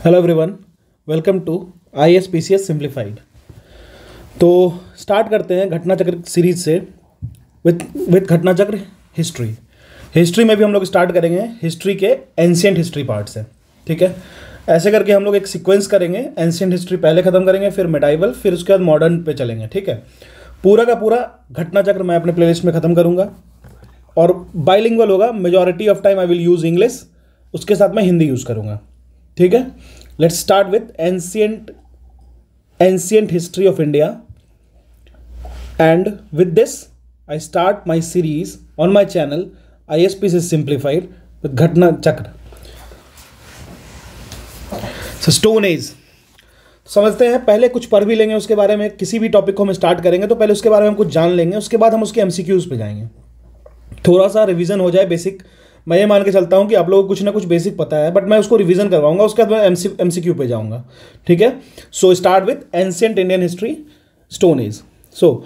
Hello everyone, welcome to ISPCS simplified. तो start करते हैं घटना चक्र सीरीज से विथ घटना चक्र हिस्ट्री में भी हम लोग स्टार्ट करेंगे हिस्ट्री के एंशिएंट हिस्ट्री पार्ट से। ठीक है, ऐसे करके हम लोग एक सीक्वेंस करेंगे। एंशिएंट हिस्ट्री पहले ख़त्म करेंगे, फिर मेडाइवल, फिर उसके बाद मॉडर्न पे चलेंगे। ठीक है, पूरा का पूरा घटना चक्र मैं अपने प्लेलिस्ट में ख़त्म करूँगा और बाइलिंगुअल होगा। Majority of time I will use English, उसके साथ मैं हिंदी यूज़ करूँगा। ठीक है, let's start with ancient history of India and with this I start my series on my channel ISPCS simplified with घटना चक्र। स्टोन एज समझते हैं, पहले कुछ पढ़ भी लेंगे उसके बारे में। किसी भी टॉपिक को हम स्टार्ट करेंगे तो पहले उसके बारे में हम कुछ जान लेंगे, उसके बाद हम उसके MCQs पे जाएंगे। थोड़ा सा रिवीजन हो जाए बेसिक। मैं ये मान के चलता हूँ कि आप लोगों को कुछ ना कुछ बेसिक पता है, बट मैं उसको रिवीजन करवाऊंगा, उसके बाद मैं MCQ पे जाऊंगा। ठीक है, so start with ancient Indian history, stone age. So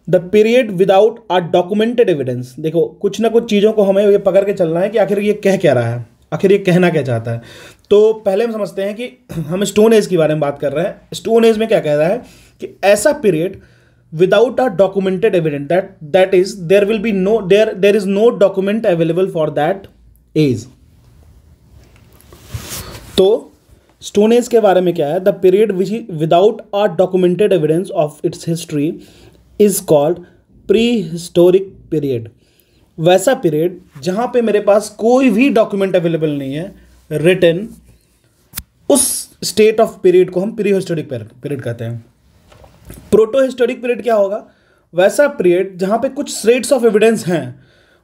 the period without a documented evidence. देखो, कुछ ना कुछ चीज़ों को हमें ये पकड़ के चलना है कि आखिर ये कह क्या रहा है, आखिर ये कहना क्या चाहता है। तो पहले हम समझते हैं कि हम स्टोन एज के बारे में बात कर रहे हैं। स्टोन एज में क्या कह रहा है कि ऐसा period without a documented evidence that is there will be there is no document available for that age। तो स्टोन एज के बारे में क्या है, the period which without a documented evidence of its history is called pre historic period. वैसा period जहां पे मेरे पास कोई भी डॉक्यूमेंट अवेलेबल नहीं है रिटन, उस स्टेट ऑफ पीरियड को हम प्री हिस्टोरिक पीरियड कहते हैं। प्रोटो हिस्टोरिक पीरियड क्या होगा, वैसा पीरियड जहां पे कुछ श्रेड्स ऑफ एविडेंस हैं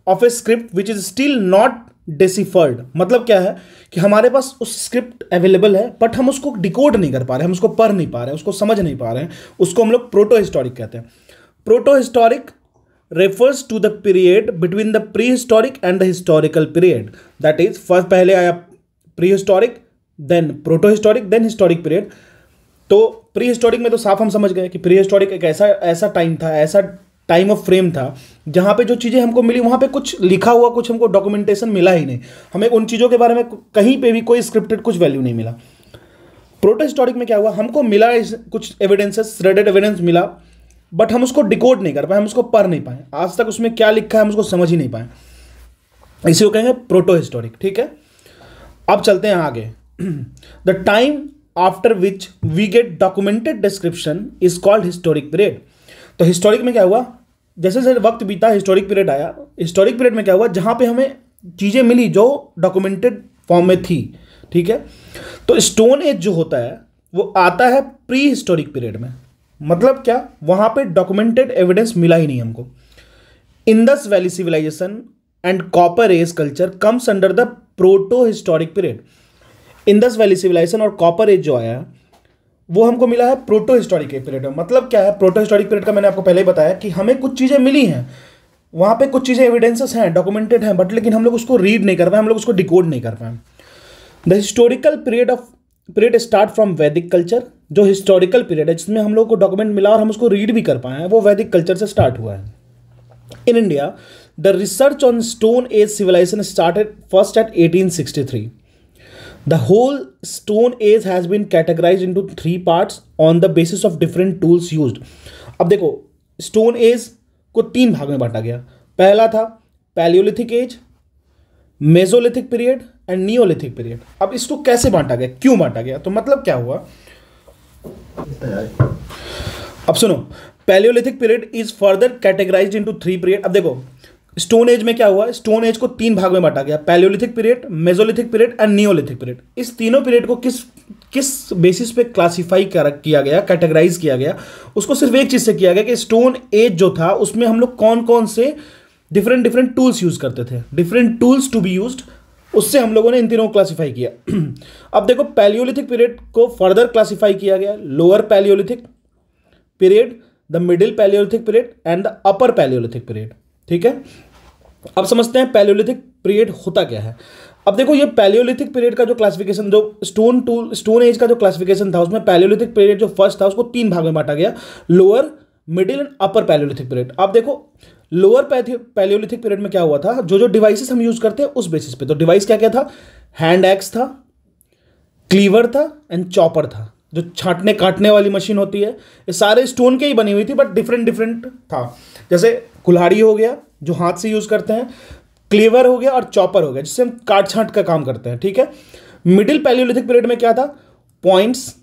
of A script which is still not deciphered. मतलब क्या है कि हमारे पास उस स्क्रिप्ट अवेलेबल है बट हम उसको डिकोड नहीं कर पा रहे, हम उसको पढ़ नहीं पा रहे, उसको समझ नहीं पा रहे हैं, उसको हम लोग प्रोटो हिस्टोरिक कहते हैं। Proto historic refers to the period between the prehistoric and the historical period, that is first पहले आया prehistoric, then protohistoric, then historic period। तो प्री हिस्टोरिक में तो साफ हम समझ गए कि प्री हिस्टोरिक एक ऐसा टाइम था, ऐसा टाइम ऑफ फ्रेम था जहाँ पे जो चीज़ें हमको मिली वहाँ पे कुछ लिखा हुआ, कुछ हमको डॉक्यूमेंटेशन मिला ही नहीं, हमें उन चीज़ों के बारे में कहीं पे भी कोई स्क्रिप्टेड कुछ वैल्यू नहीं मिला। प्रोटो हिस्टोरिक में क्या हुआ, हमको मिला कुछ एविडेंसेस, थ्रेडेड एविडेंस मिला, बट हम उसको डिकोड नहीं कर पाए, हम उसको पढ़ नहीं पाए, आज तक उसमें क्या लिखा है हम उसको समझ ही नहीं पाए, इसी को कहेंगे प्रोटो हिस्टोरिक। ठीक है, अब चलते हैं आगे। The time after which we get documented description is called historic period. तो हिस्टोरिक में क्या हुआ, जैसे जैसे वक्त बीता हिस्टोरिक पीरियड आया। हिस्टोरिक पीरियड में क्या हुआ, जहां पे हमें चीज़ें मिली जो डॉक्यूमेंटेड फॉर्म में थी। ठीक है, तो स्टोन एज जो होता है वो आता है प्री हिस्टोरिक पीरियड में। मतलब क्या, वहां पे डॉक्यूमेंटेड एविडेंस मिला ही नहीं हमको। Indus valley civilisation and copper age culture comes under the proto historic period. Indus valley civilisation और कॉपर एज जो आया वो हमको मिला है प्रोटो हिस्टोरिक पीरियड में। मतलब क्या है प्रोटो हिस्टोरिक पीरियड का, मैंने आपको पहले ही बताया कि हमें कुछ चीज़ें मिली हैं, वहाँ पे कुछ चीज़ें एविडेंसेस हैं, डॉक्यूमेंटेड हैं, बट लेकिन हम लोग उसको रीड नहीं कर पाए, हम लोग उसको डिकोड नहीं कर पाए। The historical period start from वैदिक कल्चर। जो हिस्टोरिकल पीरियड है जिसमें हम लोग को डॉक्यूमेंट मिला और हम उसको रीड भी कर पाए हैं, वो वैदिक कल्चर से स्टार्ट हुआ है। In India the research on stone age civilisation started first at 1863। The whole Stone Age has been categorized into 3 parts on the basis of different tools used। अब देखो, स्टोन एज को 3 भाग में बांटा गया। पहला था palaeolithic age, mesolithic period and neolithic period. अब इसको कैसे बांटा गया, क्यों बांटा गया, तो मतलब क्या हुआ, अब सुनो। Palaeolithic period is further categorised into 3 period. अब देखो, स्टोन एज में क्या हुआ, स्टोन एज को 3 भाग में बांटा गया, Palaeolithic period, Mesolithic period and neolithic period. इस तीनों पीरियड को किस बेसिस पे क्लासिफाई किया गया, कैटेगराइज किया गया, उसको सिर्फ एक चीज से किया गया कि स्टोन एज जो था उसमें हम लोग कौन कौन से डिफरेंट टूल्स यूज करते थे, different tools to be used, उससे हम लोगों ने इन तीनों को क्लासिफाई किया। अब देखो, पैलियोलिथिक पीरियड को फर्दर क्लासिफाई किया गया, lower palaeolithic period, the middle Palaeolithic period and the upper Palaeolithic period. ठीक है, अब समझते हैं पैलियोलिथिक पीरियड होता क्या है। अब देखो, ये पैलियोलिथिक पीरियड का जो क्लासिफिकेशन, जो स्टोन एज का जो क्लासिफिकेशन था, उसमें पैलियोलिथिक पीरियड जो फर्स्ट था उसको 3 भाग में बांटा गया, lower, middle and upper Palaeolithic period. अब देखो, लोअर पैलियोलिथिक पीरियड में क्या हुआ था, जो डिवाइसेस हम यूज करते हैं उस बेसिस पे। तो डिवाइस क्या क्या था, हैंड एक्स था, क्लीवर था एंड चॉपर था, जो छाटने काटने वाली मशीन होती है। ये सारे स्टोन के ही बनी हुई थी बट डिफरेंट डिफरेंट था। जैसे कुल्हाड़ी हो गया जो हाथ से यूज करते हैं, क्लीवर हो गया और चॉपर हो गया जिससे हम काट छांट का काम करते हैं, ठीक है। मिडिल पैलियोलिथिक पीरियड में क्या था? Points,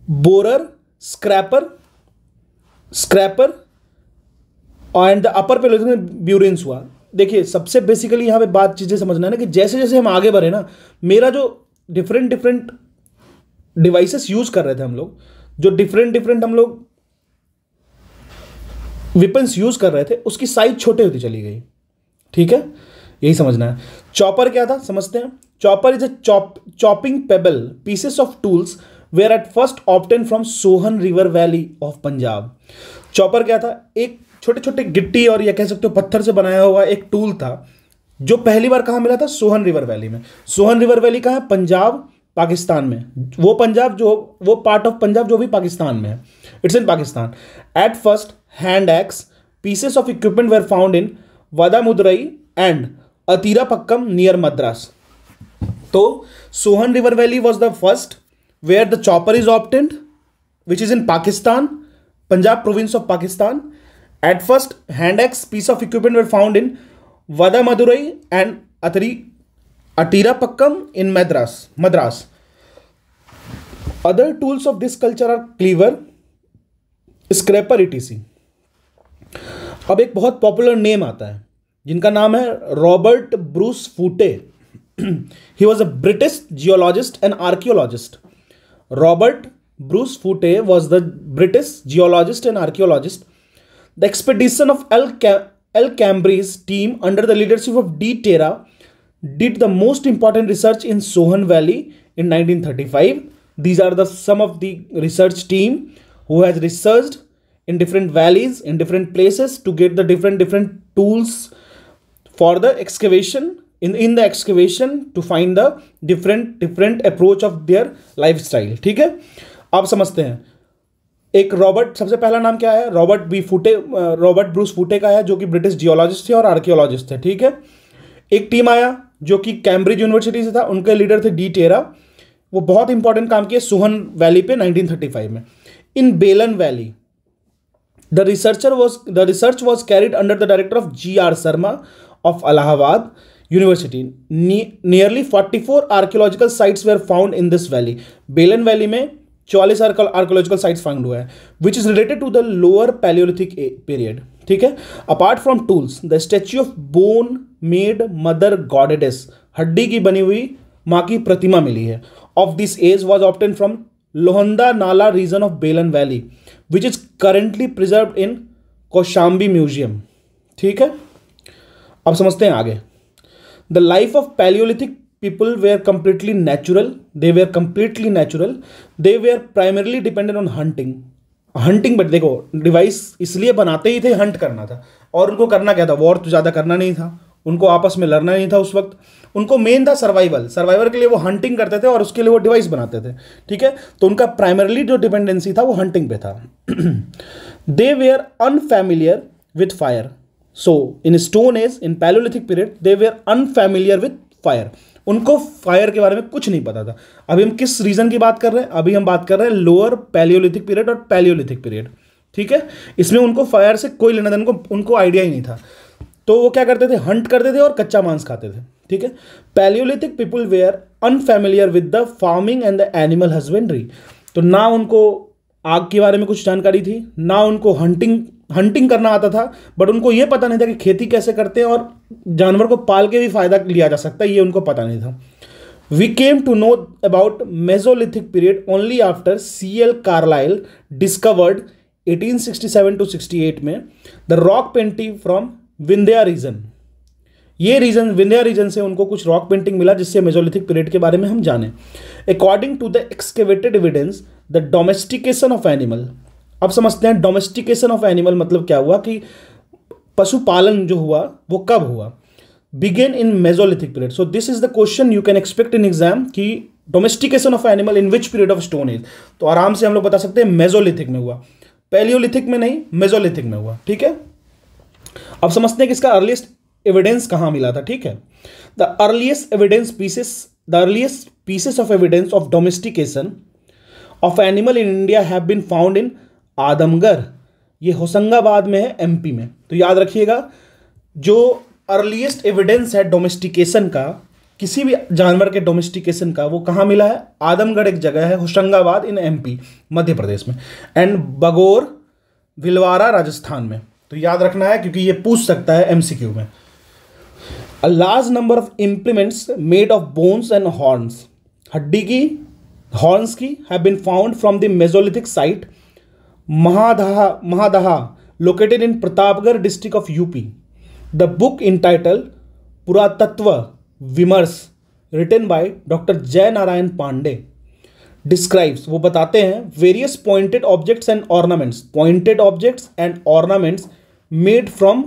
borer, scraper and the upper Palaeolithic में ब्यूरेंस हुआ। देखिए सबसे बेसिकली यहाँ पे बात चीजें समझना है ना कि जैसे जैसे हम आगे बढ़े ना, मेरा जो डिफरेंट डिफरेंट डिवाइसेस यूज कर रहे थे हम लोग, जो डिफरेंट डिफरेंट हम लोग वेपन्स यूज कर रहे थे, उसकी साइज छोटे होती चली गई, ठीक है, यही समझना है। चॉपर क्या था समझते हैं। Chopper is a chopping pebble pieces of tools were at first obtain from Sohan river valley of Punjab. Chopper क्या था? एक छोटे छोटे गिट्टी और या कह सकते हो पत्थर से बनाया हुआ एक टूल था, जो पहली बार कहाँ मिला था? सोहन रिवर वैली में। सोहन रिवर वैली कहाँ है? पंजाब, पाकिस्तान में। वो पंजाब जो, वो पार्ट ऑफ पंजाब जो भी पाकिस्तान में है, it's in Pakistan. At first hand axe pieces of equipment were found in Vadamadurai and Attirampakkam near Madras. तो Sohan river valley was the first where the chopper is obtained, which is in Pakistan, Punjab province of Pakistan. At first hand axe piece of equipment were found in Vadamadurai and Atirapakkam in Madras. Other tools of this culture are cleaver, scraper etc. अब एक बहुत popular name आता है जिनका नाम है Robert Bruce फूटे। He was a British geologist and archaeologist. Robert Bruce Foote was the British geologist and archaeologist. The expedition of L. Cambry's team under the leadership of D. Terra did the most important research in Sohan Valley in 1935. These are some of the research team who has researched in different valleys, in different places to get the different tools for the excavation, in the excavation to find the different approach of their lifestyle, ठीक है। आप समझते हैं एक Robert, सबसे पहला नाम क्या है? रॉबर्ट ब्रूस फूटे का है, जो कि ब्रिटिश जियोलॉजिस्ट थे और आर्कियोलॉजिस्ट थे, ठीक है। एक टीम आया जो कि कैम्ब्रिज यूनिवर्सिटी से था, उनके लीडर थे डी टेरा। वो बहुत इंपॉर्टेंट काम किया सोहन वैली पे 1935 में। In Belan valley the research was carried under the director of GR Sharma of Allahabad university. Nearly 44 archaeological sites were found in this valley. Belan valley में 44 आर्कियोलॉजिकल साइट्स फाउंड हुआ है, which is related to the lower palaeolithic period, ठीक है। Apart from tools the statue of bone made mother goddess, हड्डी की बनी हुई माँ की प्रतिमा मिली है, of this age was obtain from लोहंदा नाला रीजन ऑफ बेलन valley, which is currently preserved in Kaushambi museum, ठीक है। अब समझते हैं आगे। The life of Palaeolithic people were completely natural. They were primarily dependent on hunting, but देखो डिवाइस इसलिए बनाते ही थे, हंट करना था। और उनको करना क्या था? वॉर तो ज़्यादा करना नहीं था, उनको आपस में लड़ना नहीं था उस वक्त। उनको मेन था सर्वाइवल के लिए वो हंटिंग करते थे और उसके लिए वो डिवाइस बनाते थे, ठीक है। तो उनका प्राइमरली जो डिपेंडेंसी था वो हंटिंग पे था। They were unfamiliar with fire. So in stone age, in palaeolithic period, they were unfamiliar with fire. उनको फायर के बारे में कुछ नहीं पता था। अभी हम किस रीजन की बात कर रहे हैं? अभी हम बात कर रहे हैं लोअर पैलियोलिथिक पीरियड और पैलियोलिथिक पीरियड, ठीक है। इसमें उनको फायर से कोई लेना देना, उनको आइडिया ही नहीं था। तो वो क्या करते थे? हंट करते थे और कच्चा मांस खाते थे, ठीक है। Palaeolithic people were unfamiliar with the farming and the animal husbandry. तो ना उनको आग के बारे में कुछ जानकारी थी, ना उनको हंटिंग करना आता था, बट उनको ये पता नहीं था कि खेती कैसे करते हैं और जानवर को पाल के भी फायदा लिया जा सकता है, ये उनको पता नहीं था। We came to know about mesolithic period only after CL Carlyle discovered 1867 to 68 में the rock painting from Vindhya region. ये रीजन, विंध्या रीजन से उनको कुछ रॉक पेंटिंग मिला जिससे मेसोलिथिक पीरियड के बारे में हम जाने। According to the excavated evidence the domestication of animal. अब समझते हैं डोमेस्टिकेशन ऑफ एनिमल मतलब क्या हुआ, कि पशुपालन जो हुआ वो कब हुआ? Began in mesolithic period. So this is the question you can expect in exam कि domestication of animal in which period of stone age. तो आराम से हम लोग बता सकते हैं मेसोलिथिक में हुआ, पैलियोलिथिक में नहीं, मेसोलिथिक में हुआ, ठीक है। अब समझते हैं कि इसका अर्लीस्ट एविडेंस कहाँ मिला था, ठीक है। The earliest pieces of evidence of domestication of animal in India have been found in Adamgarh, ये होशंगाबाद में है एमपी में। तो याद रखिएगा जो अर्लीस्ट एविडेंस है डोमेस्टिकेशन का, किसी भी जानवर के डोमेस्टिकेशन का, वो कहाँ मिला है? आदमगढ़ एक जगह है, होशंगाबाद इन एमपी, मध्य प्रदेश में, एंड बगोर भिलवाड़ा राजस्थान में। तो याद रखना है क्योंकि ये पूछ सकता है एमसीक्यू में। A large number of implements made of bones and horns, हड्डी की, हॉर्न्स की, have been found from the mesolithic site Mahadaha located in Pratapgarh district of UP. The book entitled Puratattva विमर्श written by डॉक्टर जय नारायण पांडे describes, वो बताते हैं various pointed objects and ornaments made from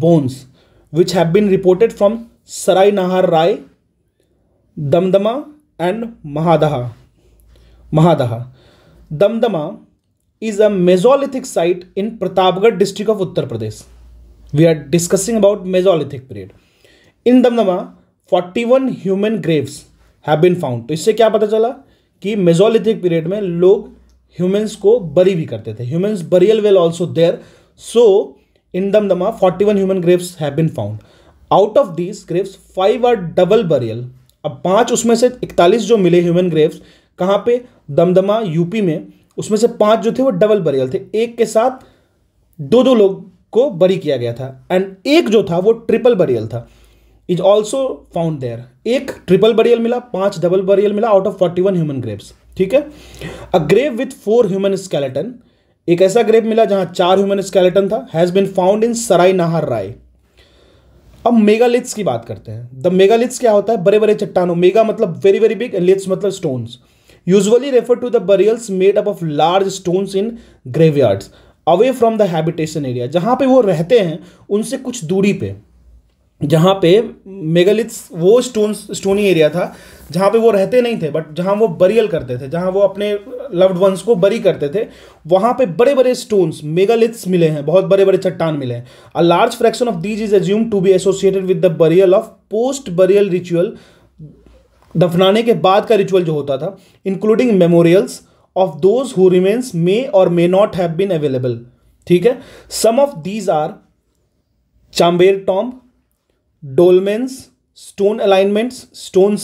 bones which have been reported from Sarai Nahar Rai, Damdama and Mahadaha. Damdama is a Mesolithic site in Pratapgarh district of Uttar Pradesh. We are discussing about Mesolithic period. In Damdama 41 human graves have been found. तो इससे क्या पता चला कि Mesolithic period में लोग humans को बरी भी करते थे. Humans burial well also there. So in Damdama 41 human graves have been found. Out of these graves 5 are double burial. अब 5 उसमें से 41 जो मिले ह्यूमन ग्रेव्स कहाँ पे? दमदमा यूपी में। उसमें से 5 जो थे वो डबल बरियल थे, एक के साथ दो लोग को बरी किया गया था, एंड एक जो था वो ट्रिपल बरियल था, इज ऑल्सो फाउंड देयर। एक ट्रिपल बरियल मिला, 5 डबल बरियल मिला आउट ऑफ 41 ह्यूमन ग्रेव्स। ठीक है। A grave with 4 human skeleton, एक ऐसा ग्रेव मिला जहां 4 ह्यूमन स्केलेटन था, has been found in Sarai Nahar Rai. अब मेगालिथ्स की बात करते हैं। द मेगालिथ्स क्या होता है? बड़े बड़े चट्टानों, मेगा मतलब वेरी वेरी बिग, लिथ्स मतलब stones, usually refer to the burials made up of large stones in graveyards away from the habitation area। जहाँ पे वो रहते हैं उनसे कुछ दूरी पे, जहाँ पे मेगालिथ्स वो स्टोनी एरिया था जहाँ पे वो रहते नहीं थे, बट जहाँ वो बरियल करते थे, जहाँ वो अपने लव्ड वंस को बरी करते थे, वहाँ पे बड़े बड़े स्टोन्स मेगालिथ्स मिले हैं, बहुत बड़े बड़े चट्टान मिले हैं। A large fraction of these is assumed to be associated with the burial of post burial ritual, दफनाने के बाद का रिचुअल जो होता था, including memorials of those who remains may or may not have been available. ठीक है। Some of these are chamber tomb, dolmens, stone alignments, stone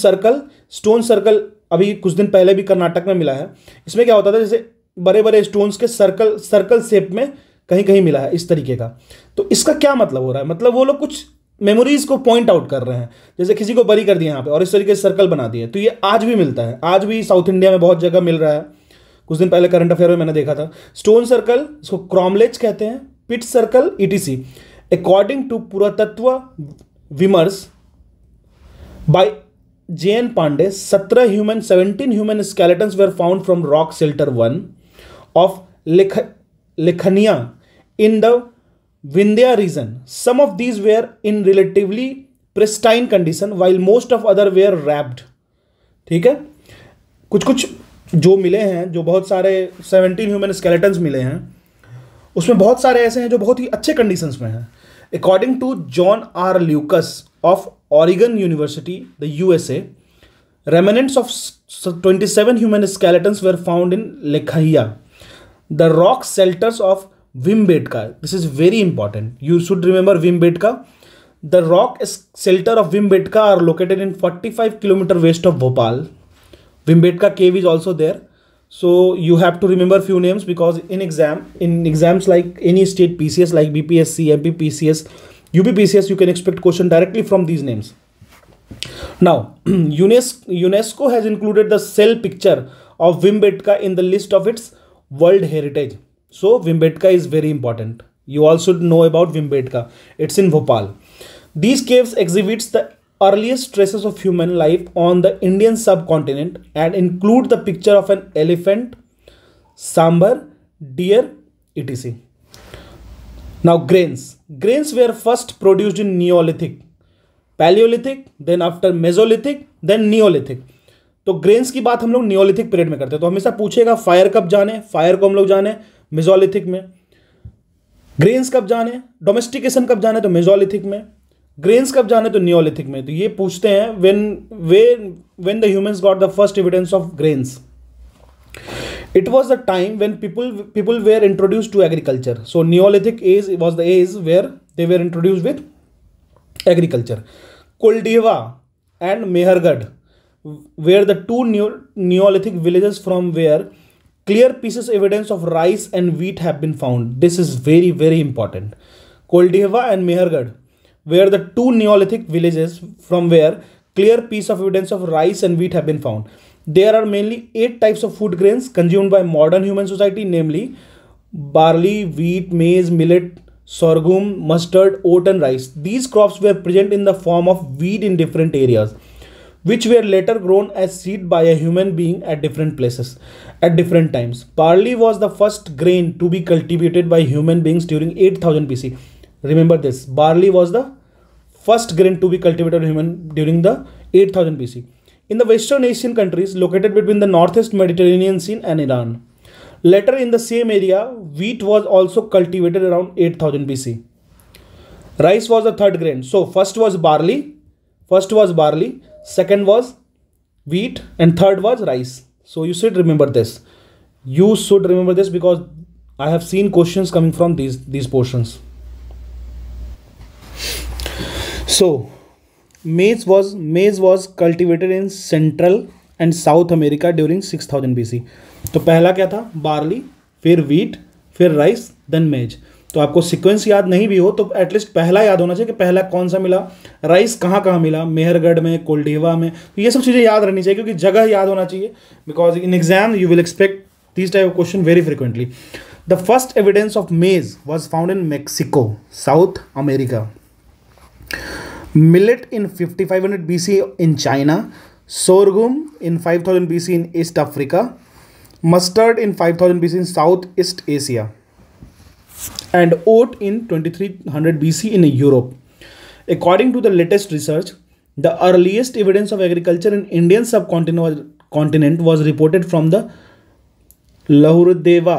circle अभी कुछ दिन पहले भी कर्नाटक में मिला है। इसमें क्या होता था, जैसे बड़े बड़े स्टोन्स के सर्कल शेप में कहीं कहीं मिला है इस तरीके का। तो इसका क्या मतलब हो रहा है? मतलब वो लोग कुछ मेमोरीज को पॉइंट आउट कर रहे हैं, जैसे किसी को बरी कर दिया यहाँ पे और इस तरीके से सर्कल बना दिए। तो ये आज भी मिलता है, आज भी साउथ इंडिया में बहुत जगह मिल रहा है। कुछ दिन पहले करंट अफेयर में मैंने देखा था। स्टोन सर्कल, इसको क्रॉमलेज कहते हैं, pit circle, etc. According to Puratattva Vimarsh by J N. Pandey 17 human skeletons were found from rock shelter 1 of Lekhania in the Vindhya region. Some of these were in relatively pristine condition while most of other were wrapped. ठीक है। कुछ जो मिले हैं, जो बहुत सारे 17 human skeletons मिले हैं, उसमें बहुत सारे ऐसे हैं जो बहुत ही अच्छे कंडीशंस में हैं। According to John R. Lucas of Oregon University, the USA, remnants of 27 human skeletons were found in Lekhaiya, the rock shelters of Vimbetka. This is very important. You should remember Vimbetka. The rock shelter of Vimbetka are located in 45 km west of Bhopal. Vimbetka cave is also there. So you have to remember few names because in exams like any state PCS like BPSC, MP PCS, UP PCS, you can expect question directly from these names. Now UNESCO has included the cell picture of Vimbetka in the list of its World Heritage. So Vimbetka is very important. You all should know about Vimbetka. It's in Bhopal. These caves exhibits the earliest traces of human life on the Indian subcontinent and include the picture of an elephant, sambar, deer, etc. Now grains. Grains were first produced in Neolithic, Paleolithic, then after Mesolithic, then Neolithic. तो grains की बात हम लोग Neolithic period में करते हैं। तो हमेशा पूछेगा फायर कब जाने, फायर को हम लोग जाने मेसोलिथिक में, ग्रेन्स कब जाने, डोमेस्टिकेशन कब जाने तो मेसोलिथिक में, ग्रेन्स कब जाने, तो नियोलिथिक में। तो ये पूछते हैं when the humans got the first evidence of grains. It was the time when people were introduced to agriculture. So Neolithic age was the age where they were introduced with agriculture. Koldeva and Mehergarh were the two Neolithic villages from where clear pieces evidence of rice and wheat have been found. This is very, very important. Koldeva and Mehergarh were the two Neolithic villages from where clear piece of evidence of rice and wheat have been found. There are mainly 8 types of food grains consumed by modern human society, namely barley, wheat, maize, millet, sorghum, mustard, oat and rice. These crops were present in the form of weed in different areas, which were later grown as seed by a human being at different places at different times. Barley was the first grain to be cultivated by human beings during 8000 BC. Remember this, barley was the first grain to be cultivated by human during the 8000 BC. In the Western Asian countries located between the Northeast Mediterranean Sea and Iran. Later in the same area, wheat was also cultivated around 8000 BC. Rice was the third grain. So first was barley, second was wheat, and third was rice. So you should remember this. You should remember this because I have seen questions coming from these portions. So maize was cultivated in Central and South America during 6000 BC. तो पहला क्या था, barley, फिर wheat, फिर rice, then मेज. तो आपको sequence याद नहीं भी हो तो एटलीस्ट पहला याद होना चाहिए कि पहला कौन सा मिला, राइस कहाँ कहाँ मिला, मेहरगढ़ में, कोल्डेवा में. तो ये सब चीज़ें याद रहनी चाहिए क्योंकि जगह याद होना चाहिए, because in exam you will expect this type of question very frequently. The first evidence of मेज was found in Mexico, south America. Millet in 5500 BC in China, sorghum in 5000 BC in East Africa, mustard in 5000 BC in Southeast Asia, and oat in 2300 BC in Europe. According to the latest research, the earliest evidence of agriculture in Indian subcontinent was reported from the Lahurdeva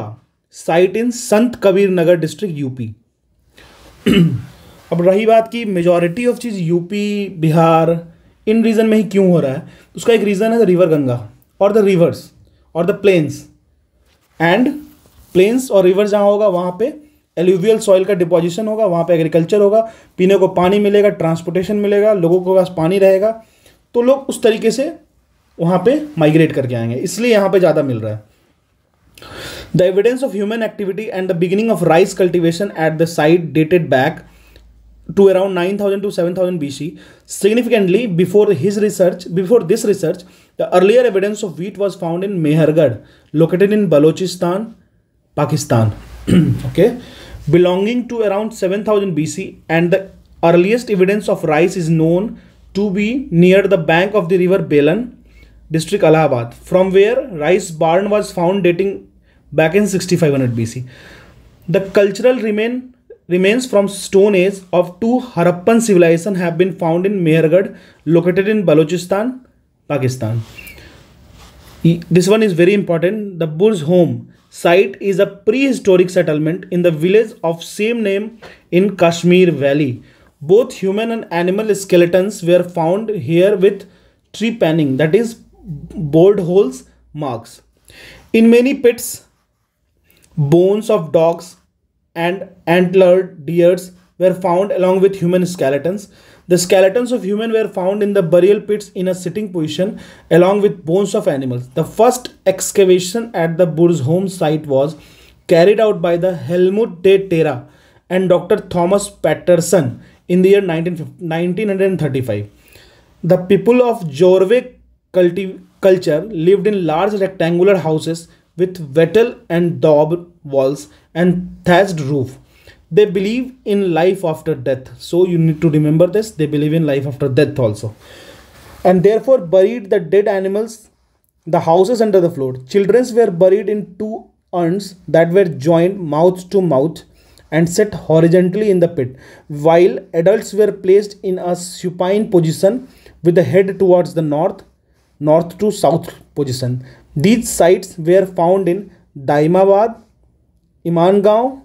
site in Sant Kabir Nagar district, UP. अब रही बात की majority of चीज़ UP, Bihar, इन region में ही क्यों हो रहा है, उसका एक रीज़न है द रिवर गंगा और द रिवर्स और द प्लेन्स. एंड प्लेन्स और रिवर्स जहाँ होगा वहाँ पे एल्यूवियल सॉइल का डिपोजिशन होगा, वहाँ पे एग्रीकल्चर होगा, पीने को पानी मिलेगा, ट्रांसपोर्टेशन मिलेगा, लोगों के पास पानी रहेगा, तो लोग उस तरीके से वहाँ पे माइग्रेट करके आएंगे, इसलिए यहाँ पे ज़्यादा मिल रहा है. The evidence of human activity and the beginning of rice cultivation at the site dated back to around 9000 to 7000 BC. Significantly, before this research, the earlier evidence of wheat was found in Mehergarh, located in Balochistan, Pakistan. Okay, belonging to around 7000 BC, and the earliest evidence of rice is known to be near the bank of the river Belan, district Allahabad, from where rice barn was found dating back in 6500 BC. The cultural remains from Stone Age of 2 Harappan civilization have been found in Mehergarh, located in Balochistan, Pakistan. This one is very important. The Burj home site is a prehistoric settlement in the village of same name in Kashmir Valley. Both human and animal skeletons were found here with trepanning, that is bored holes marks. In many pits, bones of dogs and antlered deers were found along with human skeletons. The skeletons of human were found in the burial pits in a sitting position along with bones of animals. The first excavation at the Burj home site was carried out by the Helmut de Terra and Dr. Thomas Patterson in the year 1935. The people of Jorvik culture lived in large rectangular houses with wattle and daub walls and thatched roof. They believe in life after death. So you need to remember this. They believe in life after death also. And therefore buried the dead animals, the houses under the floor. Children were buried in 2 urns that were joined mouth to mouth and set horizontally in the pit, while adults were placed in a supine position with the head towards the north to south position. These sites were found in Daimabad, Imangaon,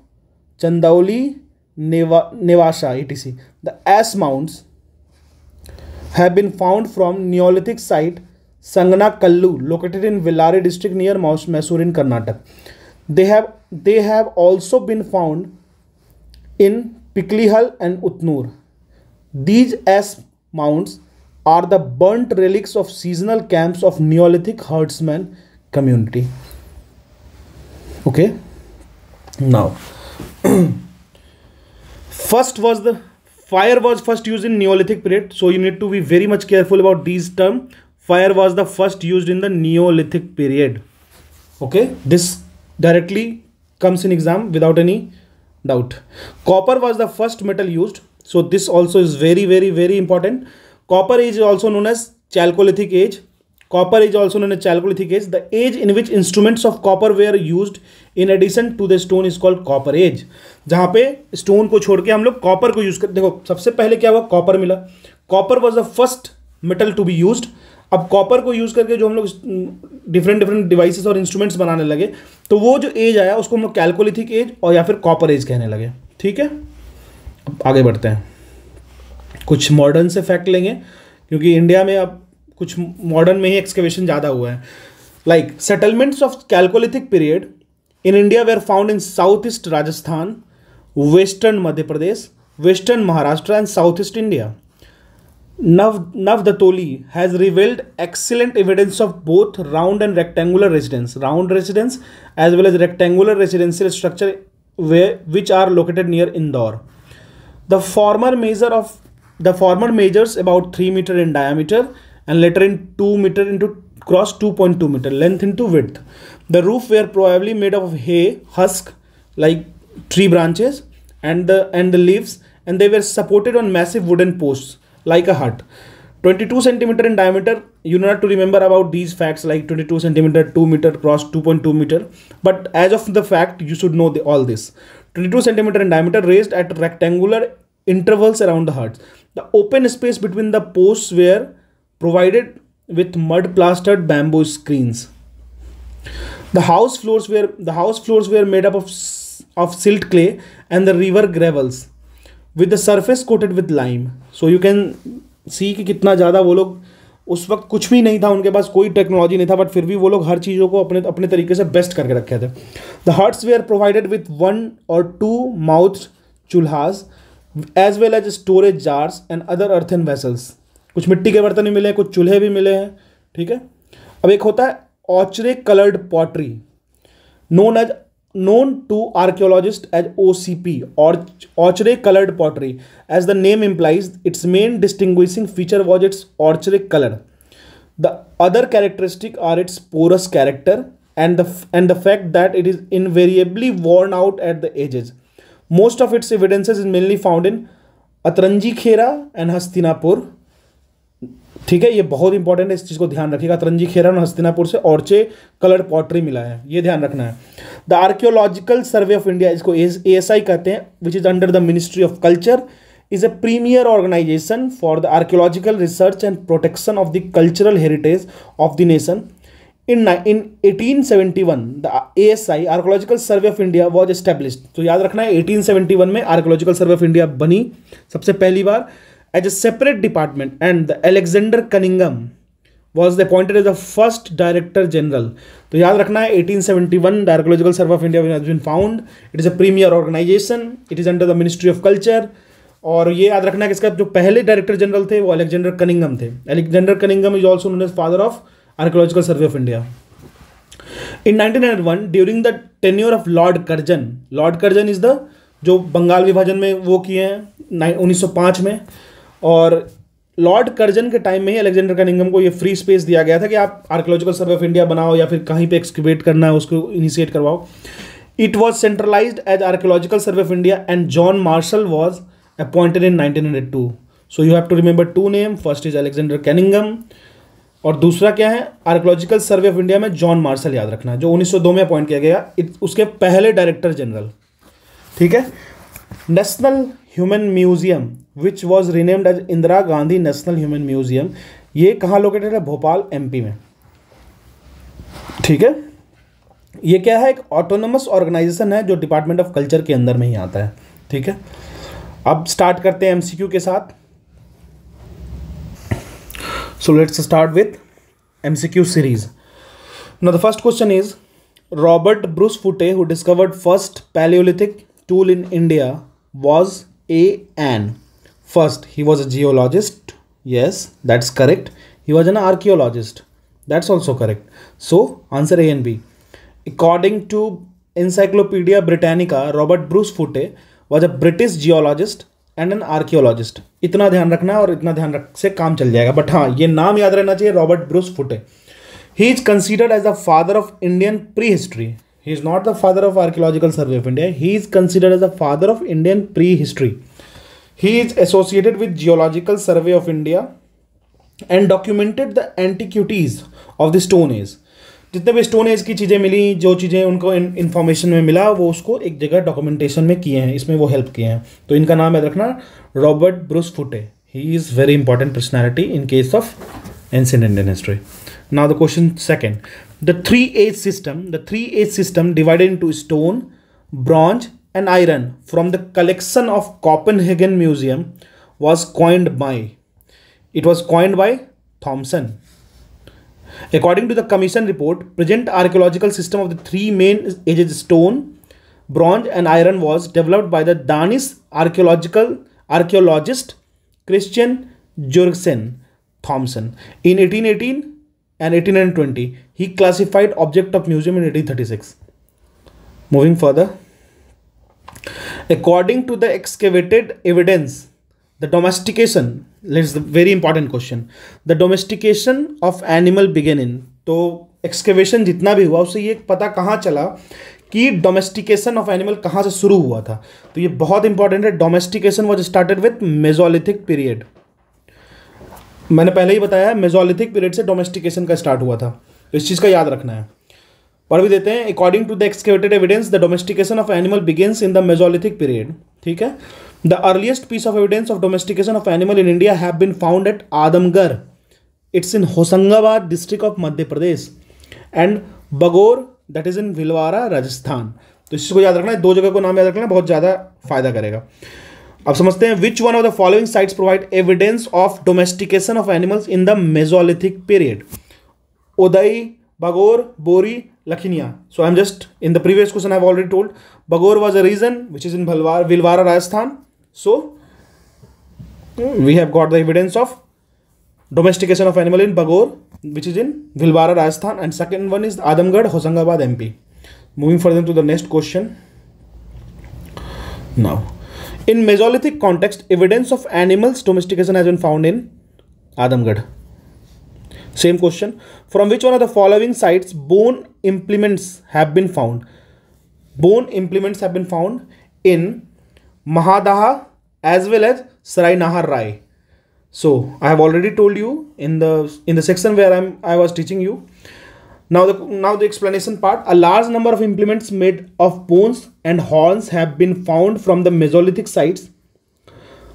Chandauli, Nevasha, etc. The ash mounds have been found from Neolithic site Sanganakallu, located in Villari district near Mysore in Karnataka. They have also been found in Piklihal and Utnur. These ash mounds are the burnt relics of seasonal camps of Neolithic herdsman community. Okay. Now, fire was first used in Neolithic period. So you need to be very much careful about these terms. Fire was the first used in the Neolithic period. Okay, this directly comes in exam without any doubt. Copper was the first metal used. So this also is very, very, very important. Copper age is also known as Chalcolithic age. Copper is also known as Chalcolithic age. The age in which instruments of copper were used in addition to the stone is called Copper age. जहाँ पे stone को छोड़ के हम लोग copper को use करते, देखो सबसे पहले क्या हुआ, कॉपर मिला. Copper was the first metal to be used. अब कॉपर को यूज करके जो हम लोग डिफरेंट डिवाइसेस और इंस्ट्रूमेंट्स बनाने लगे, तो वो जो एज आया उसको हम लोग कैल्कोलिथिक एज और या फिर कॉपर एज कहने लगे. ठीक है, अब आगे बढ़ते हैं. कुछ मॉडर्न से फैक्ट लेंगे क्योंकि इंडिया में अब कुछ मॉडर्न में ही एक्सकेवेशन ज़्यादा हुआ है. Like settlements of chalcolithic period in India where found in south east Rajasthan, western Madhya Pradesh, western Maharashtra and south east India. Navdatoli has revealed excellent evidence of both round and rectangular residence as well as rectangular residential structure which are located near Indore. The former measures about 3 meter in diameter and later in 2 meter into cross 2.2 meter length into width. The roof were probably made of hay husk like tree branches and the leaves, and they were supported on massive wooden posts like a hut. 22 centimeter in diameter. You need to remember about these facts like 22 centimeter, 2 meter cross 2.2 meter. But as of the fact, you should know all this. 22 centimeter in diameter, raised at rectangular intervals around the huts. The open space between the posts were provided with mud plastered bamboo screens. The house floors were made up of silt clay and the river gravels, with the surface coated with lime. So you can see कि कितना ज़्यादा वो लोग, उस वक्त कुछ भी नहीं था उनके पास, कोई टेक्नोलॉजी नहीं था, बट फिर भी वो लोग हर चीज़ों को अपने तरीके से बेस्ट करके रखे थे. The huts were provided with 1 or 2 mouth चूल्हास as well as storage jars and other earthen vessels. कुछ मिट्टी के बर्तन भी मिले हैं, कुछ चूल्हे भी मिले हैं. ठीक है, अब एक होता है ochre coloured pottery, known to archaeologists as OCP or ochre colored pottery. As the name implies, its main distinguishing feature was its ochre color. The other characteristic are its porous character and the fact that it is invariably worn out at the edges. Most of its evidences is mainly found in Atranji Khera and Hastinapur. ठीक है, ये बहुत important है, इस चीज़ को ध्यान रखिएगा. तरंजी खेरा और हस्तिनापुर से ऑर्चे कलर पॉटरी मिला है, ये ध्यान रखना है. The archaeological survey of India, इसको ASI कहते हैं, which is under the ministry of culture, is a premier organization for the archaeological research and protection of the cultural heritage of the nation. In 1871, the ASI, Archaeological Survey of India, was established. तो याद रखना है 1871 में Archaeological Survey of India बनी सबसे पहली बार as a separate department, and the Alexander Cunningham was appointed as the first Director General. तो याद रखना है 1871 the Archaeological Survey of India has been found. It is a premier organization. It is under the Ministry of Culture. और ये याद रखना है कि इसका जो पहले डायरेक्टर जनरल थे वो अलेक्जेंडर कनिंगम थे. Alexander Cunningham is also known as father of archaeological survey of India. In 1901, during the tenure of Lord Curzon is the जो बंगाल विभाजन में वो किए हैं 1905 में, और लॉर्ड कर्जन के टाइम में ही अलेक्जेंडर कनिंगम को ये फ्री स्पेस दिया गया था कि आप आर्कियोलॉजिकल सर्वे ऑफ इंडिया बनाओ या फिर कहीं पे एक्सकवेट करना है उसको इनिशिएट करवाओ. It was centralised as archaeological survey of India and John Marshall was appointed in 1902. So you have to remember 2 name. First is Alexander Cunningham और दूसरा क्या है, आर्कियोलॉजिकल सर्वे ऑफ इंडिया में जॉन मार्शल याद रखना है, जो 1902 में अपॉइंट किया गया, उसके पहले डायरेक्टर जनरल. ठीक है. National human museum which was renamed as Indira Gandhi national human museum, ये कहाँ लोकेटेड है, भोपाल MP में. ठीक है, ये क्या है, एक ऑटोनोमस ऑर्गेनाइजेशन है जो डिपार्टमेंट ऑफ कल्चर के अंदर में ही आता है. ठीक है, अब स्टार्ट करते हैं MCQ के साथ. So let's start with MCQ series. Now the first question is, Robert Bruce Foote, who discovered first Paleolithic tool in India, was an first, he was a geologist. Yes, that's correct. He was an archaeologist. That's also correct. So answer A and B. According to Encyclopedia Britannica, Robert Bruce Foote was a British geologist and an archaeologist. इतना ध्यान रखना है और इतना ध्यान रख से काम चल जाएगा. बट हाँ, ये नाम याद रहना चाहिए, Robert Bruce Foote. He is considered as the father of Indian prehistory. He is not the father of archaeological survey of India. He is considered as the father of Indian prehistory. He is associated with geological survey of India and documented the antiquities of the stone age. जितने भी stone age की चीज़ें मिली, जो चीज़ें उनको information में मिला, वो उसको एक जगह डॉक्यूमेंटेशन में किए हैं, इसमें वो हेल्प किए हैं. तो इनका नाम याद रखना, Robert Bruce Foote. He is very important personality in case of ancient Indian history. Now the question second. The three age system divided into stone, bronze and iron from the collection of Copenhagen museum was coined by Thomson. According to the commission report, present archaeological system of the three main ages, stone, bronze and iron, was developed by the Danish archaeologist Christian Jørgensen Thomsen in 1818 and 1820. He classified object of museum in 1836. Moving further, according to the excavated evidence, the domestication, let's the very important question, the domestication of animal began in. तो excavation जितना भी हुआ उससे ये पता कहाँ चला कि डोमेस्टिकेशन ऑफ एनिमल कहाँ से शुरू हुआ था. तो ये बहुत इंपॉर्टेंट है. Domestication was started with Mesolithic period. मैंने पहले ही बताया, मेसोलिथिक पीरियड से डोमेस्टिकेशन का स्टार्ट हुआ था. तो इस चीज़ का याद रखना है. पढ़ भी देते हैं. According to the excavated evidence, the domestication of animal begins in the mesolithic period. ठीक है. The earliest piece of evidence of domestication of animal in India have been found at Adamgarh. It's in Hosangabad district of Madhya Pradesh, and Bagor, that is in Bhilwara, Rajasthan. तो इसको याद रखना है. दो जगह को नाम याद रखना है, बहुत ज़्यादा फायदा करेगा. अब समझते हैं. Which one of the following sites provide evidence of domestication of animals in the Mesolithic period? Udai, Bagor, Bori, Lakhinia. So I'm just, in the previous question I've already told, Bagor was a region which is in Bhilwara, Rajasthan. So we have got the evidence of domestication of animal in Bagor, which is in Bhilwara, Rajasthan, and second one is Adamgarh, Hosangabad, MP. Moving further to the next question. Now, in Mesolithic context, evidence of animals domestication has been found in Adamgarh. Same question. From which one of the following sites bone implements have been found? Bone implements have been found in Mahadaha as well as Sarai Nahar Rai. So I have already told you in the section where I was teaching you. Now the explanation part. A large number of implements made of bones and horns have been found from the Mesolithic sites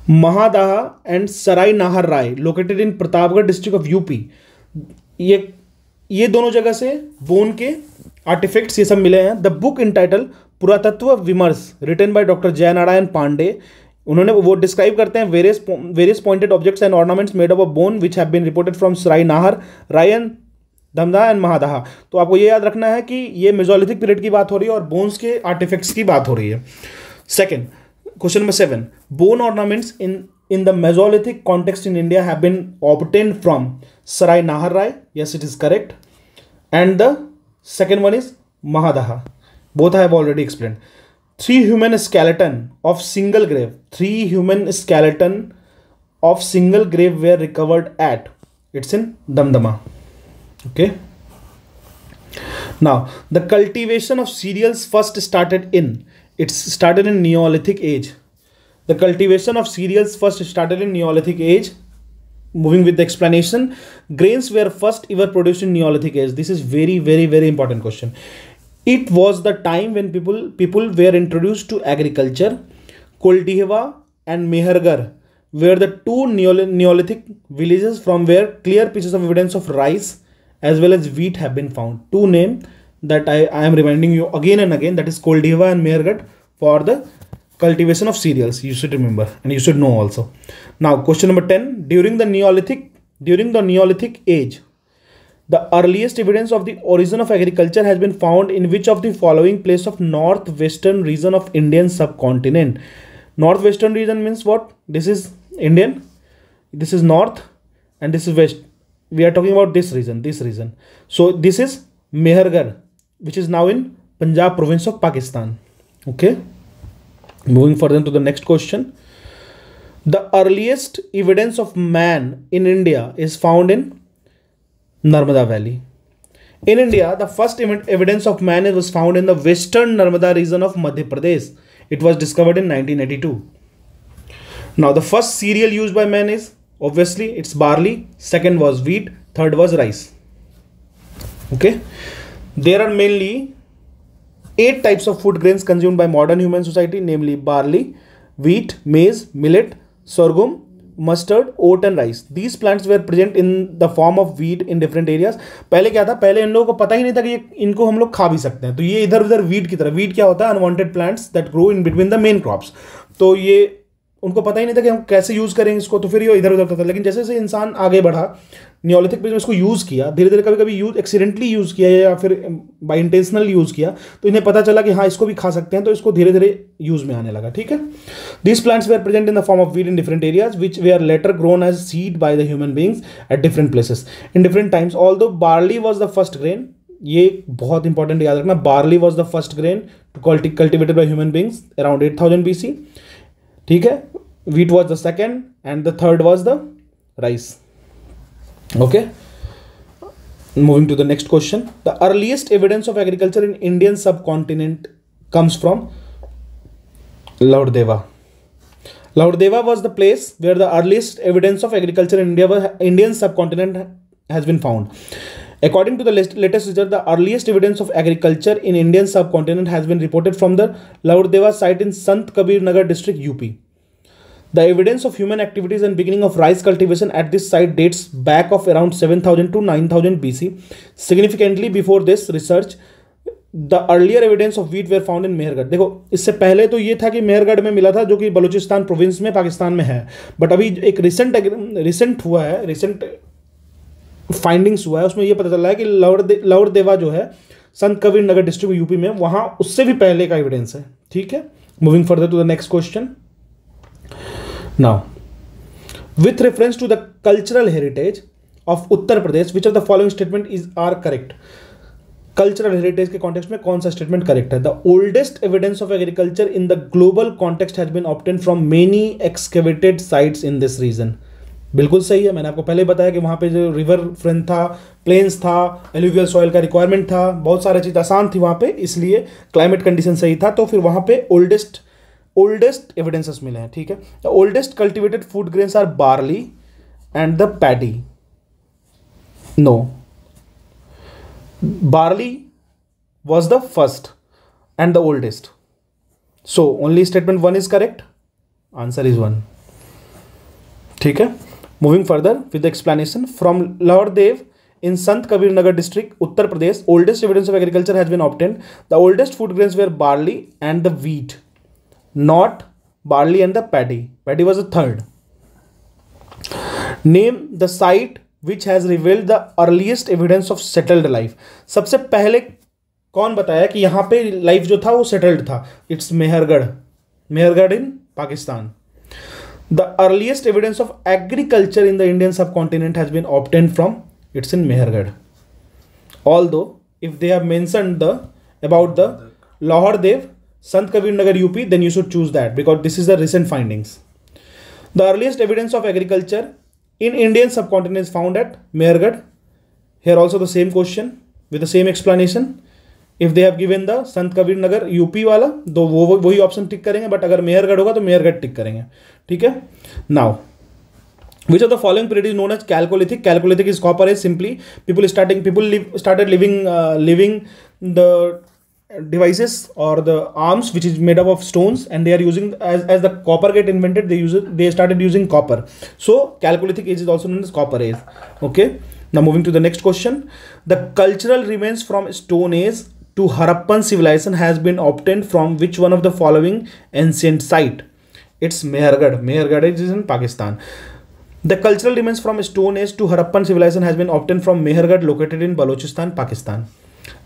Mahadaha and Sarai Nahar Rai, located in Pratapgarh district of UP. ये दोनों जगह से bone के artefacts ये सब मिले हैं. The book entitled Puratattva Vimarsh, written by doctor Jaynarayan Pandey. उन्होंने वो डिस्क्राइब करते हैं various pointed objects and ornaments made of bone which have been reported from Sarai Nahar, Rai, Damdama and Mahadaha. तो आपको ये याद रखना है कि ये मेसोलिथिक पीरियड की बात हो रही है और बोन्स के आर्टिफैक्ट्स की बात हो रही है. Second question number 7. Bone ornaments in the Mesolithic context in India have been obtained from Sarai Nahar Rai. Yes, it is correct. And the second one is Mahadaha. Both I have already explained. 3 human skeleton of single grave. 3 human skeleton of single grave were recovered at. It's in Damdama. Okay. Now, the cultivation of cereals first started in. It's started in Neolithic age. The cultivation of cereals first started in Neolithic age. Moving with the explanation, grains were first ever produced in Neolithic age. This is very, very, very important question. It was the time when people were introduced to agriculture. Koldihwa and Mehergarh were the two Neolithic villages from where clear pieces of evidence of rice as well as wheat have been found. Two names that I am reminding you again and again, that is Koldihwa and Mehergarh for the cultivation of cereals. You should remember and you should know also. Now question number 10. During the Neolithic, during the Neolithic age. The earliest evidence of the origin of agriculture has been found in which of the following place of northwestern region of Indian subcontinent? Northwestern region means what? This is Indian, this is north, and this is west. We are talking about this region. So this is Mehergarh, which is now in Punjab province of Pakistan. Okay. Moving further to the next question. The earliest evidence of man in India is found in Narmada Valley. In India, the first evidence of man was found in the western Narmada region of Madhya Pradesh. It was discovered in 1982. Now, the first cereal used by man is, obviously, it's barley. Second was wheat. Third was rice. Okay. There are mainly 8 types of food grains consumed by modern human society, namely barley, wheat, maize, millet, sorghum, mustard, oat and rice. These plants were present in the form of weed in different areas. पहले क्या था, पहले इन लोगों को पता ही नहीं था कि इनको हम लोग खा भी सकते हैं. तो ये इधर उधर वीड की तरह, वीड क्या होता है, unwanted plants that grow in between the main crops. तो ये उनको पता ही नहीं था कि हम कैसे यूज करेंगे इसको, तो फिर ये इधर उधर करता था. लेकिन जैसे जैसे इंसान आगे बढ़ा, नियोलिथिक पीरियड में इसको यूज किया, धीरे धीरे कभी कभी यूज एक्सीडेंटली यूज किया या फिर बाई इंटेंशनल यूज किया, तो इन्हें पता चला कि हाँ इसको भी खा सकते हैं, तो इसको धीरे धीरे यूज में आने लगा. ठीक है. These plants were present in the form of weed in different areas which they are later grown as seed by the human beings at different places in different times. Although barley was the first grain, ये बहुत important याद रखना, barley was the first grain cultivated by human beings around 8000 BC. ठीक है. Wheat was the second and the third was the rice. Okay. Moving to the next question. The earliest evidence of agriculture in Indian subcontinent comes from Lord Deva. Lord Deva was the place where the earliest evidence of agriculture in Indian subcontinent has been found. According to the latest research, the earliest evidence of agriculture in Indian subcontinent has been reported from the Lord Deva site in Sant Kabir Nagar district, UP. The evidence of human activities and beginning of rice cultivation at this site dates back of around 7000 to 9000 BC. Significantly before this research, the earlier evidence of wheat were found in Mehrgarh. देखो, इससे पहले तो ये था कि मेहरगढ़ में मिला था, जो कि बलूचिस्तान प्रोविंस में पाकिस्तान में है. बट अभी एक रिसेंट हुआ है, रिसेंट फाइंडिंग्स हुआ है, उसमें ये पता चला है कि लौड़ देवा जो है संत कबीर नगर डिस्ट्रिक्ट यूपी में, वहाँ उससे भी पहले का एविडेंस है. ठीक है. Moving further to the next question. Now, with reference to the cultural heritage of Uttar Pradesh, which of the following statement are correct? Cultural heritage के context में कौन सा statement correct है? The oldest evidence of agriculture in the global context has been obtained from many excavated sites in this region. बिल्कुल सही है. मैंने आपको पहले बताया कि वहाँ पे जो रिवर फ्रंट था, प्लेन्स था, एलुवियल सॉइल का रिक्वायरमेंट था, बहुत सारी चीज़ आसान थी वहाँ पे, इसलिए क्लाइमेट कंडीशन सही था, तो फिर वहाँ पे ओल्डेस्ट एविडेंसेस मिले हैं. ठीक है. The oldest cultivated food grains are barley and the paddy. No, barley was the first and the oldest. So only statement 1 is correct. Answer is 1. ठीक है. Moving further with the explanation. From lord Dev in Sant Kabir Nagar district, Uttar Pradesh, oldest evidence of agriculture has been obtained. The oldest food grains were barley and the wheat, not barley and the paddy. Paddy was the third. Name the site which has revealed the earliest evidence of settled life. सबसे पहले कौन बताया कि यहाँ पे life जो था वो सेटल्ड था? It's Mehrgarh in Pakistan. The earliest evidence of agriculture in the Indian subcontinent has been obtained from, it's in Mehergarh. Although if they have mentioned about the Lahore Dev, Sant Kabir Nagar UP, then you should choose that because this is the recent findings. The earliest evidence of agriculture in Indian subcontinent is found at Mehergarh. Here also the same question with the same explanation. If they have given the Sant Kabir Nagar UP वाला, तो वो वही option tick करेंगे, but अगर मेहरगढ़ होगा तो मेहरगढ़ टिक करेंगे. ठीक है. Now, which of the following period is known as Chalcolithic? Chalcolithic is copper age. Simply, people started living the devices or the arms which is made up of stones, and they are using as the copper get invented, they started using copper. So Chalcolithic age is also known as copper age. Okay. Now moving to the next question. The cultural remains from Stone Age to Harappan civilization has been obtained from which one of the following ancient site? It's Mehergarh. Mehergarh is in Pakistan. The cultural remains from Stone Age to Harappan civilization has been obtained from Mehergarh located in Balochistan, Pakistan.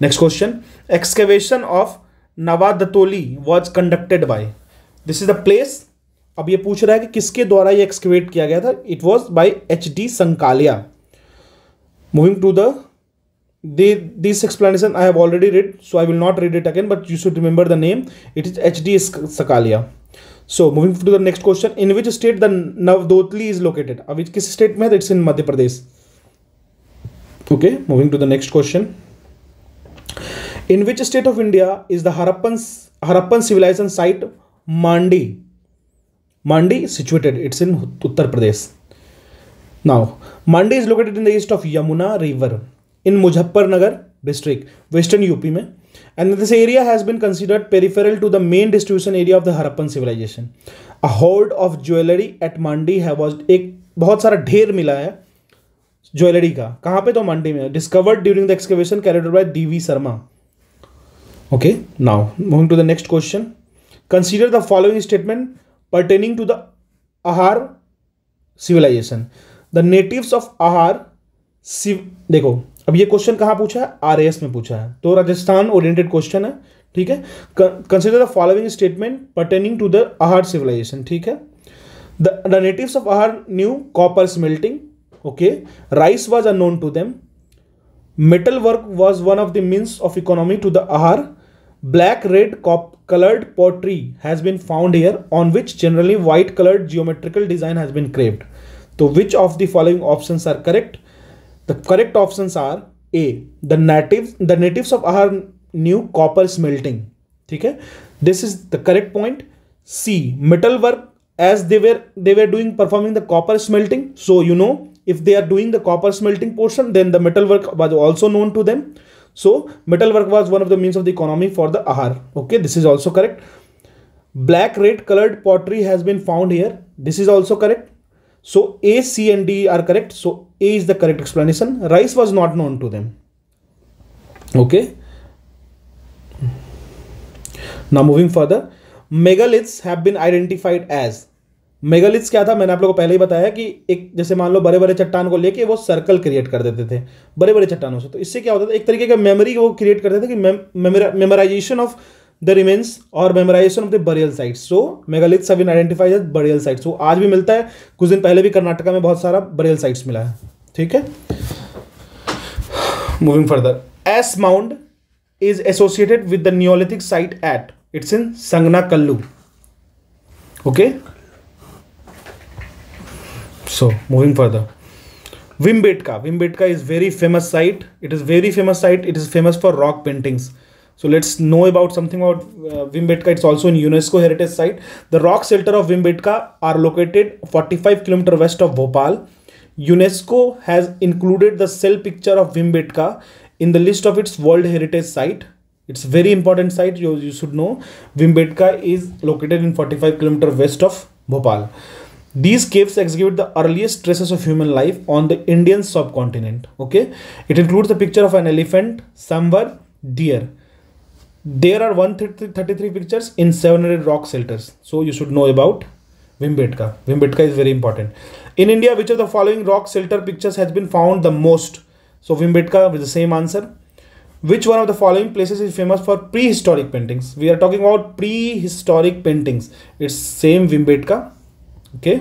Next question. Excavation of Navadatoli was conducted by. This is the place. अब ये पूछ रहा है कि किसके द्वारा ये excavate किया गया था. It was by H.D. Sankalia. Moving to this explanation I have already read, so I will not read it again, but you should remember the name. It is H.D. Sankalia. So moving to the next question. In which state the Navadotli is located? अब किस state में है? It's in Madhya Pradesh. Okay, moving to the next question. In which state of India is the Harappan civilization site Mandi? Mandi is situated. It's in Uttar Pradesh. Now, Mandi is located in the east of Yamuna River in Muzaffarnagar district, western UP में. And this area has been considered peripheral to the main distribution area of the Harappan civilization. A hoard of jewelry at Mandi was एक बहुत सारा ढेर मिला है jewellery का. कहाँ पे? तो मंडी में. Discovered during the excavation carried out by D.V. Sharma. Okay, now moving to the next question. Consider the following statement pertaining to the Ahar civilization. The natives of Ahar देखो अब ये क्वेश्चन कहाँ पूछा है? आरएएस में पूछा है, तो राजस्थान ओरिएंटेड क्वेश्चन है. ठीक है. Consider the following statement pertaining to the Ahar civilisation. ठीक है. The natives of Ahar knew copper smelting. Okay. Rice was unknown to them. Metal work was one of the means of economy to the Ahar. Black red colored pottery has been found here on which generally white colored geometrical design has been carved. So which of the following options are correct? The correct options are A. The natives of Ahar knew copper smelting. ठीक है. This is the correct point. C. Metal work, as they were performing the copper smelting. So you know, if they are doing the copper smelting portion, then the metal work was also known to them. So metal work was one of the means of the economy for the Ahar. Okay, this is also correct. Black red colored pottery has been found here. This is also correct. So A, C and D are correct. So A is the correct explanation. Rice was not known to them. Okay. Now moving further. Megaliths have been identified as. Megaliths क्या था? मैंने आप लोगों को पहले ही बताया कि एक जैसे मान लो बड़े बड़े चट्टान को लेके वो सर्कल क्रिएट कर देते थे बड़े बड़े चट्टानों से. तो इससे क्या होता था? एक तरीके का मेमोरी वो क्रिएट करते थे कि मेमोराइजेशन ऑफ द रिमेन्स और memorization of the burial sites. So megaliths have been identified as burial sites. सो आज भी मिलता है. कुछ दिन पहले भी कर्नाटका में बहुत सारा बरियल साइट्स मिला है. ठीक है. Moving further. As mound is associated with the neolithic site at. It's in Sanganakallu. Okay. So moving further, Vimbetka is very famous site. It is very famous site. It is famous for rock paintings. So let's know about something about Vimbetka. It's also in UNESCO heritage site. The rock shelter of Vimbetka are located 45 km west of Bhopal. UNESCO has included the cell picture of Vimbetka in the list of its World Heritage Site. It's a very important site. You should know. Vimbetka is located in 45 km west of Bhopal. These caves exhibit the earliest traces of human life on the Indian subcontinent. Okay, it includes the picture of an elephant, sambar, deer. There are 133 pictures in 700 rock shelters. So you should know about Vimbetka. Vimbetka is very important. In India, which of the following rock shelter pictures has been found the most? So Vimbetka with the same answer. Which one of the following places is famous for prehistoric paintings? We are talking about prehistoric paintings. It's same Vimbetka. Okay.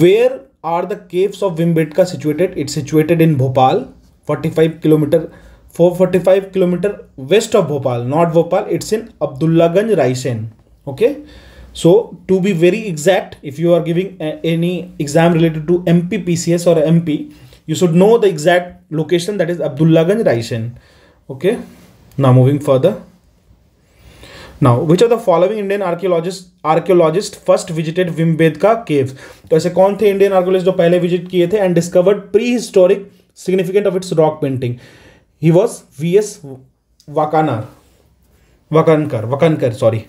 Where are the caves of Vimbetka situated? It's situated in Bhopal, 445 km west of Bhopal, not Bhopal. It's in Abdullaganj, Raisen. Okay. So to be very exact, if you are giving any exam related to MP PCS or MP, you should know the exact location, that is Abdullaganj, Raisen. Okay. Now moving further. Now, which of the following Indian archaeologists first visited Vimbetka caves? तो ऐसे कौन थे Indian archaeologist जो पहले visit किए थे and discovered pre historic significant of its rock painting? He was V.S. Wakankar. Sorry.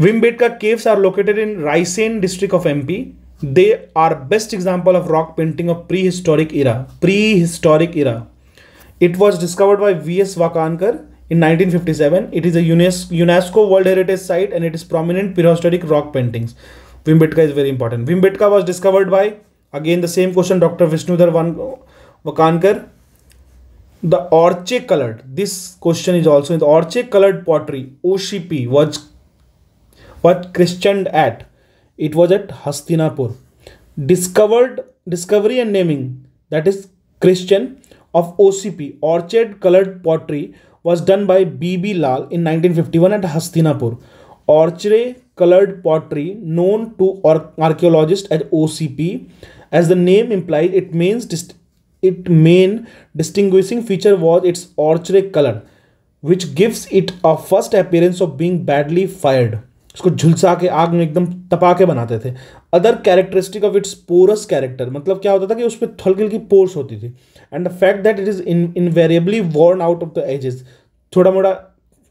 Vimbetka caves are located in Raisen district of MP. They are best example of rock painting of prehistoric era. It was discovered by V.S. Wakankar in 1957. It is a UNESCO World Heritage Site and it is prominent prehistoric rock paintings. Bhimbetka is very important. Bhimbetka was discovered by, again the same question, Dr. Vishnudhar Vakankar. The orche colored, this question is also in the orche colored pottery, OCP, was what christened at? It was at Hastinapur. Discovery and naming, that is Christian, of OCP, orchid colored pottery, was done by B.B. Lal in 1951 at Hastinapur. Orchid colored pottery, known to archaeologists as OCP, as the name implied, its main distinguishing feature was its orchid color, which gives it a first appearance of being badly fired. उसको झुलसा के आग में एकदम तपा के बनाते थे. Other characteristic of its porous character, मतलब क्या होता था कि उस पर हल्की हल्की पोर्स होती थी. And the fact that it is invariably worn out of the ages, थोड़ा मोड़ा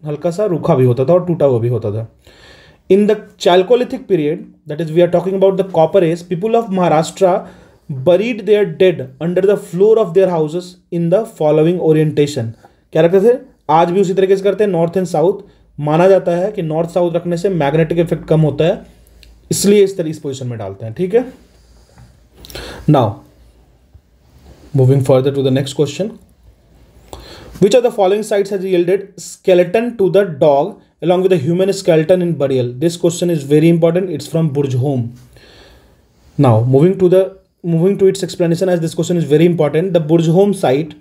हल्का सा रूखा भी होता था और टूटा हुआ भी होता था. In the Chalcolithic period, that is, we are talking about the Copper Age, people of Maharashtra buried their dead under the floor of their houses in the following orientation. क्या रखते थे? आज भी उसी तरीके से करते हैं, नॉर्थ एंड साउथ. माना जाता है कि नॉर्थ साउथ रखने से मैग्नेटिक इफेक्ट कम होता है, इसलिए इस पोजीशन में डालते हैं. ठीक है. Now moving further to the next question. Which of the following sites has yielded skeleton to the dog along with a human skeleton in burial? This question is very important. It's from Burjholm. Now moving to its explanation, as this question is very important. The Burjholm site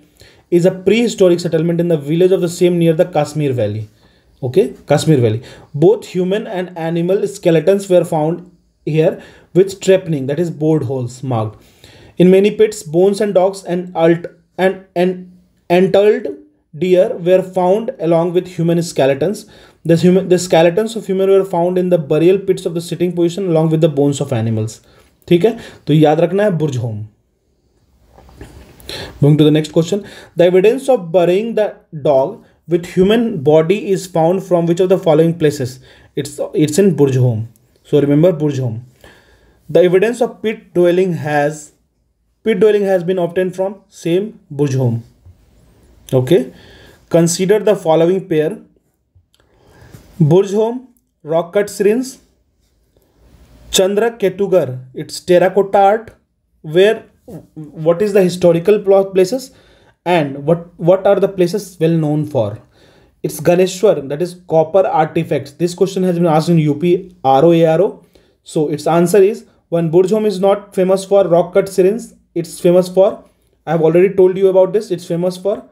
is a prehistoric settlement in the village of the same near the Kashmir Valley. Okay, Kashmir Valley. Both human and animal skeletons were found here with trepanning, that is bored holes marked. In many pits, bones and dogs and entombed deer were found along with human skeletons. The skeletons of human were found in the burial pits of the sitting position along with the bones of animals. ठीक है, तो याद रखना है Burzahom. Moving to the next question. The evidence of burying the dog with human body is found from which of the following places? It's in Burjholm. So remember Burjholm. The evidence of pit dwelling has been obtained from same Burjholm. Okay, consider the following pair: Burjholm rock cut syringe, Chandra Ketugar, it's terracotta art. What is the historical places, and what are the places well known for? It's Ganeshwar, that is copper artifacts. This question has been asked in UP RO. So its answer is, when Burjholm is not famous for rock cut syringe, it's famous for, I have already told you about this, it's famous for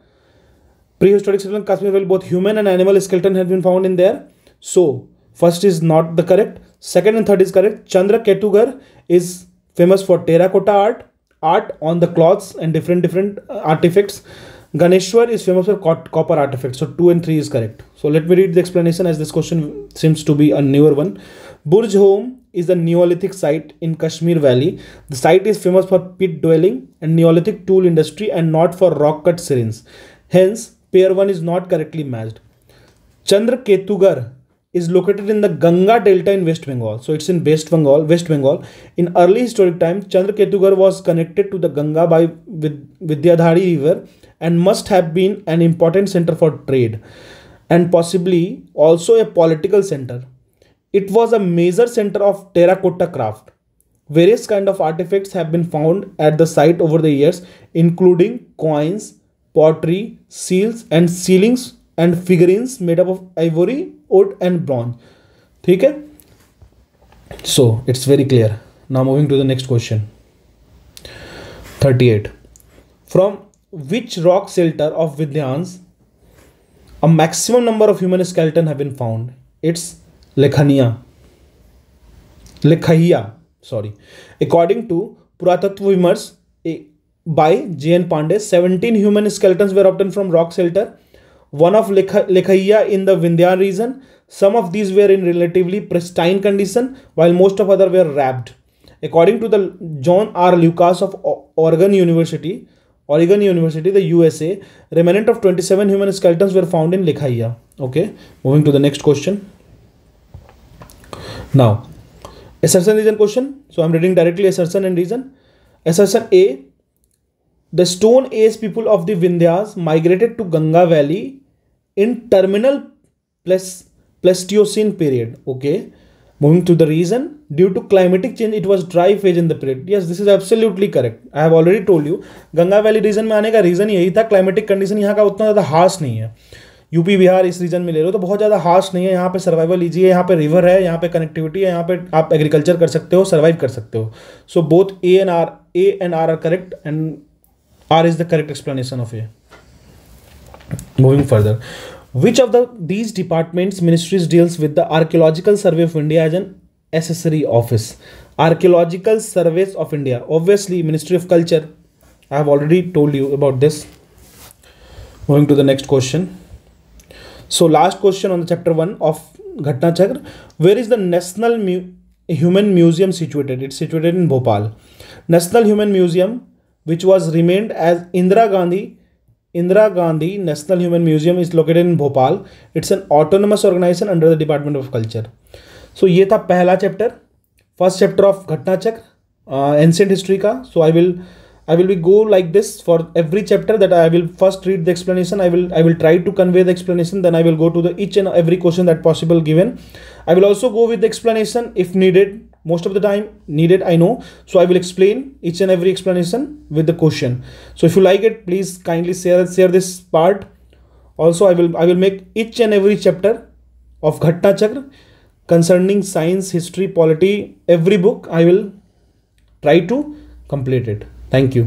prehistoric settlement Kashmir Valley. Both human and animal skeleton have been found in there. So first is not the correct, second and third is correct. Chandra Ketugar is famous for terracotta art on the cloths and different artifacts. Ganeshwar is famous for copper artifacts. So 2 and 3 is correct. So let me read the explanation, as this question seems to be a newer one. Burjholm is a Neolithic site in Kashmir Valley. The site is famous for pit dwelling and Neolithic tool industry and not for rock cut syringe. Hence, pair 1 is not correctly matched. Chandra Ketugar is located in the Ganga Delta in West Bengal. So it's in West Bengal. In early historic time, Chandra Ketugar was connected to the Ganga by Vidyadhari river and must have been an important center for trade and possibly also a political center. It was a major center of terracotta craft. Various kind of artifacts have been found at the site over the years, including coins, pottery, seals and ceilings and figurines made up of ivory, wood and bronze. ठीक है? So it's very clear. Now moving to the next question. 38. From which rock shelter of Vidyans a maximum number of human skeleton have been found? It's Lekhaiya. According to Puratatva Vimarsh by J.N. Pandey, 17 human skeletons were obtained from rock shelter, one of Lekhaiya in the Vindhyan region. Some of these were in relatively pristine condition, while most of others were wrapped. According to the John R. Lucas of Oregon University, the USA, remnant of 27 human skeletons were found in Lekhaiya. Okay, moving to the next question. Now, assertion reason question. So I am reading directly assertion and reason. Assertion A: the Stone Age people of the Vindhyas migrated to Ganga Valley in terminal Pleistocene period. Okay, Moving to the reason, due to climatic change, it was dry phase in the period. Yes, this is absolutely correct. I have already told you, Ganga valley region में आने का reason यही था, climatic condition यहाँ का उतना ज़्यादा harsh नहीं है. यूपी बिहार इस रीजन में ले लो तो बहुत ज़्यादा हार्श नहीं है, यहाँ पे सर्वाइवल ईजी है, यहाँ पे रिवर है, यहाँ पे कनेक्टिविटी है, यहाँ पे आप एग्रीकल्चर कर सकते हो, सर्वाइव कर सकते हो. So both A and R correct and R is the correct explanation of A. Moving further, which of these departments ministries deals with the Archaeological Survey of India as an accessory office? Archaeological Surveys of India, obviously Ministry of Culture. I have already told you about this. Moving to the next question. So last question on the chapter 1 of Ghatna Chakra. Where is the National Human Museum situated? It's situated in Bhopal. National Human Museum, which was renamed as Indira Gandhi National Human Museum, is located in Bhopal. It's an autonomous organization under the Department of Culture. So ये था पहला chapter, first chapter of घटना चक्र, ancient history का. सो I will be go like this for every chapter, that I will first read the explanation. I will try to convey the explanation. Then I will go to the each and every question that possible given. I will also go with the explanation if needed. Most of the time needed, I know. So I will explain each and every explanation with the question. So if you like it, please kindly share this part. Also, I will make each and every chapter of Ghatna Chakra concerning science, history, polity, every book I will try to complete it. Thank you.